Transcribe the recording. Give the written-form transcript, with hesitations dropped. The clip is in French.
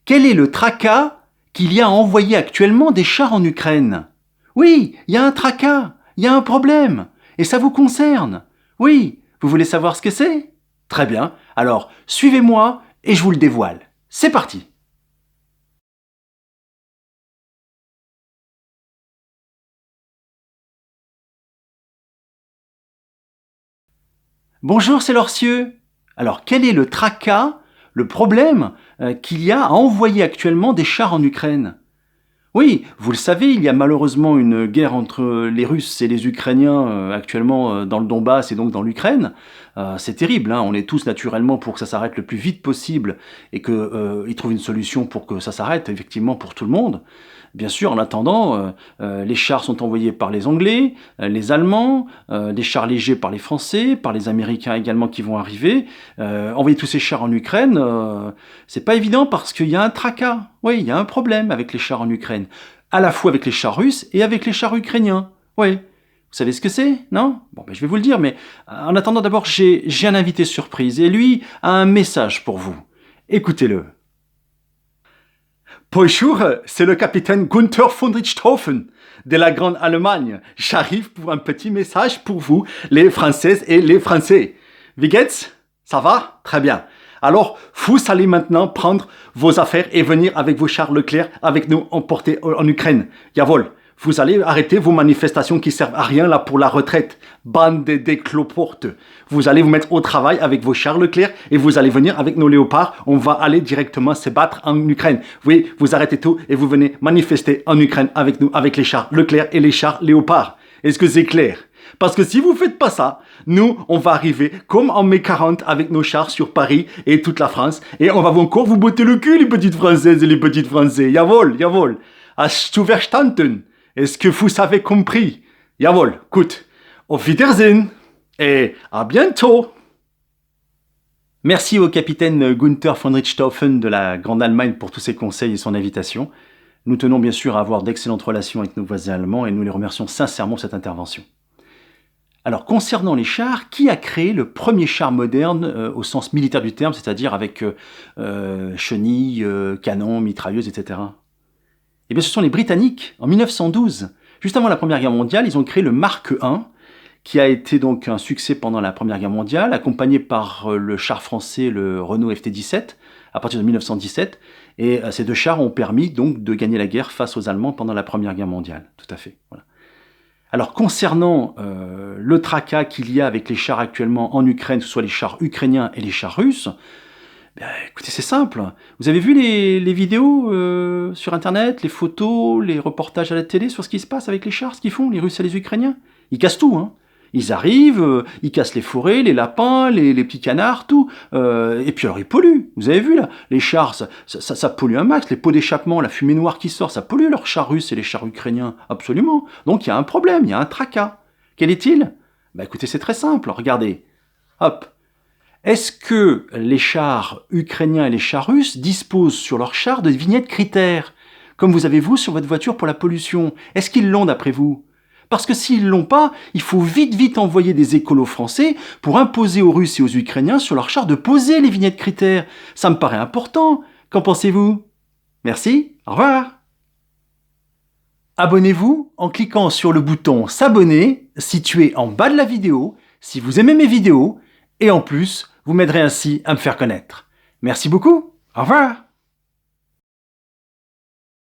Quel est le tracas qu'il y a à envoyer actuellement des chars en Ukraine? Oui, il y a un tracas, il y a un problème, et ça vous concerne. Oui, vous voulez savoir ce que c'est? Très bien, alors suivez-moi et je vous le dévoile. C'est parti! Bonjour, c'est Lorcieux. Alors, quel est le tracas, le problème qu'il y a à envoyer actuellement des chars en Ukraine? Oui, vous le savez, il y a malheureusement une guerre entre les Russes et les Ukrainiens actuellement dans le Donbass et donc dans l'Ukraine. C'est terrible, hein, on est tous naturellement pour que ça s'arrête le plus vite possible et qu'ils trouvent une solution pour que ça s'arrête, effectivement, pour tout le monde. Bien sûr, en attendant, les chars sont envoyés par les Anglais, les Allemands, des chars légers par les Français, par les Américains également qui vont arriver. Envoyer tous ces chars en Ukraine, c'est pas évident parce qu'il y a un tracas. Oui, il y a un problème avec les chars en Ukraine. À la fois avec les chars russes et avec les chars ukrainiens. Oui. Vous savez ce que c'est, non? Bon, ben, je vais vous le dire, mais en attendant, d'abord, j'ai un invité surprise et lui a un message pour vous. Écoutez-le. Bonjour, c'est le capitaine Gunther von Richthofen de la Grande Allemagne. J'arrive pour un petit message pour vous, les Françaises et les Français. Wie geht's? Ça va? Très bien. Alors, vous allez maintenant prendre vos affaires et venir avec vos chars Leclerc avec nous emporter en Ukraine. Jawohl. Vous allez arrêter vos manifestations qui servent à rien là pour la retraite. Bande de cloportes. Vous allez vous mettre au travail avec vos chars Leclerc et vous allez venir avec nos léopards. On va aller directement se battre en Ukraine. Oui, vous arrêtez tout et vous venez manifester en Ukraine avec nous, avec les chars Leclerc et les chars léopards. Est-ce que c'est clair? Parce que si vous faites pas ça, nous, on va arriver comme en mai 40 avec nos chars sur Paris et toute la France et on va encore vous botter le cul, les petites Françaises et les petits Français. Jawohl, jawohl. Hast du verstanden? Est-ce que vous avez compris? Jawohl, gut. Auf Wiedersehen et à bientôt. Merci au capitaine Gunther von Richthofen de la Grande Allemagne pour tous ses conseils et son invitation. Nous tenons bien sûr à avoir d'excellentes relations avec nos voisins allemands et nous les remercions sincèrement pour cette intervention. Alors, concernant les chars, qui a créé le premier char moderne au sens militaire du terme, c'est-à-dire avec chenilles, canons, mitrailleuses, etc. Eh bien, ce sont les Britanniques, en 1912. Juste avant la Première Guerre mondiale, ils ont créé le Mark I, qui a été donc un succès pendant la Première Guerre mondiale, accompagné par le char français, le Renault FT-17, à partir de 1917. Et ces deux chars ont permis donc de gagner la guerre face aux Allemands pendant la Première Guerre mondiale. Tout à fait. Voilà. Alors, concernant le tracas qu'il y a avec les chars actuellement en Ukraine, que ce soit les chars ukrainiens et les chars russes, ben, écoutez, c'est simple. Vous avez vu les vidéos sur Internet, les photos, les reportages à la télé sur ce qui se passe avec les chars, ce qu'ils font, les Russes et les Ukrainiens? Ils cassent tout, hein. Ils arrivent, ils cassent les forêts, les lapins, les petits canards, tout. Et puis alors ils polluent. Vous avez vu là, les chars, ça pollue un max. Les pots d'échappement, la fumée noire qui sort, ça pollue leurs chars russes et les chars ukrainiens. Absolument. Donc il y a un problème, il y a un tracas. Quel est-il? Ben écoutez, c'est très simple. Regardez. Hop. Est-ce que les chars ukrainiens et les chars russes disposent sur leurs chars de vignettes critères, comme vous avez vous sur votre voiture pour la pollution? Est-ce qu'ils l'ont d'après vous? Parce que s'ils l'ont pas, il faut vite envoyer des écolos français pour imposer aux Russes et aux Ukrainiens sur leurs chars de poser les vignettes critères. Ça me paraît important. Qu'en pensez-vous? Merci, au revoir. Abonnez-vous en cliquant sur le bouton s'abonner situé en bas de la vidéo si vous aimez mes vidéos et en plus, vous m'aiderez ainsi à me faire connaître. Merci beaucoup, au revoir.